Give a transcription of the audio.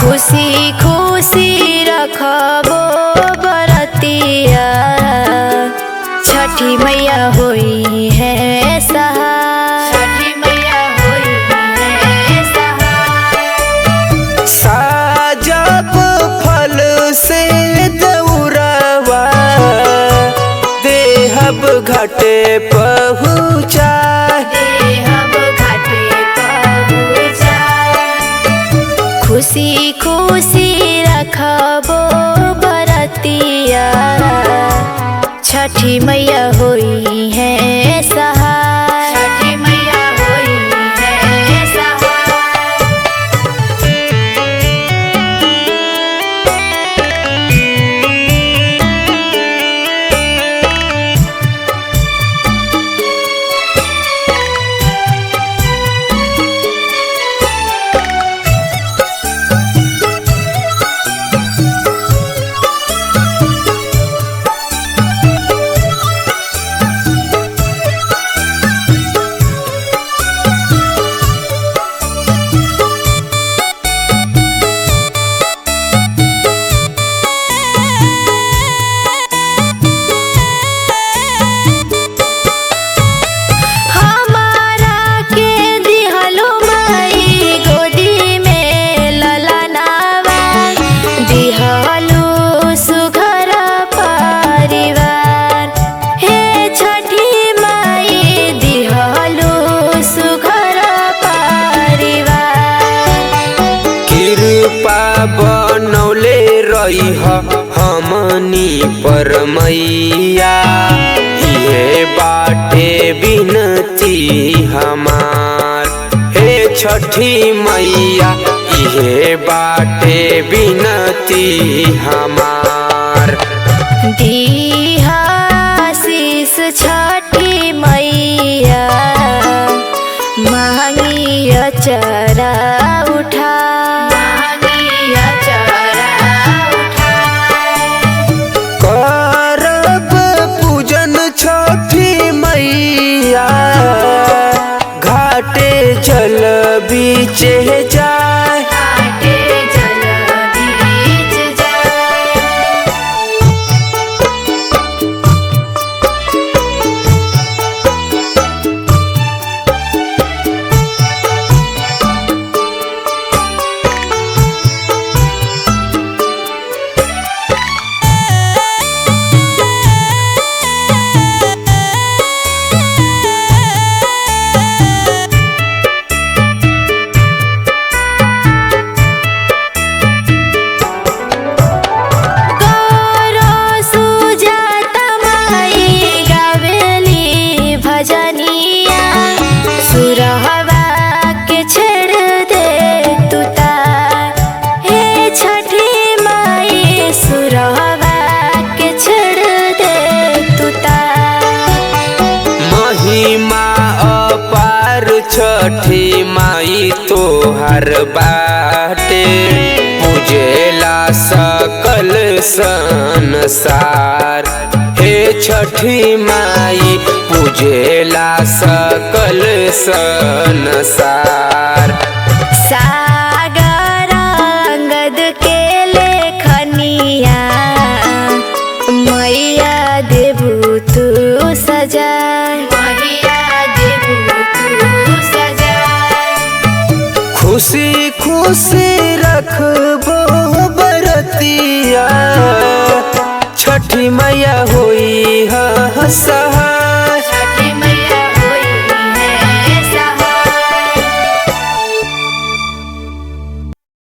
खुशी खुशी रखबो बरतिया, छठी मैया होई है सहाय, छठी मैया होई है सहाय। साजब फल से दौरवा, देहब घाटे पहुँचाए, देहब घाटे पहुँचाए। खुशी खुशी रखबो बरतिया, छठी मैया होई है सहाय, छठी मैया होई है सहाय। बनौले रही हमनी पर मैया, ये बाटे बिनती हमार, हे छठी मैया ये बाटे बिनती हमार। दीहा आशीष छठी मैया, मांगी अचरा उठा, छठी मैया घाटे जल बीचे जाए, घाटे जल बीच जाए। छठी माई तोहर बाटे, पूजेला सकल संसार, हे छठी माई पूजेला सकल संसार। सागर अंगद के लेखनिया, मैया देबू तू सजाए, मैया देबू तू सजाए। खुशी खुशी रखबो बरतिया, छठी मैया होई है सहाय।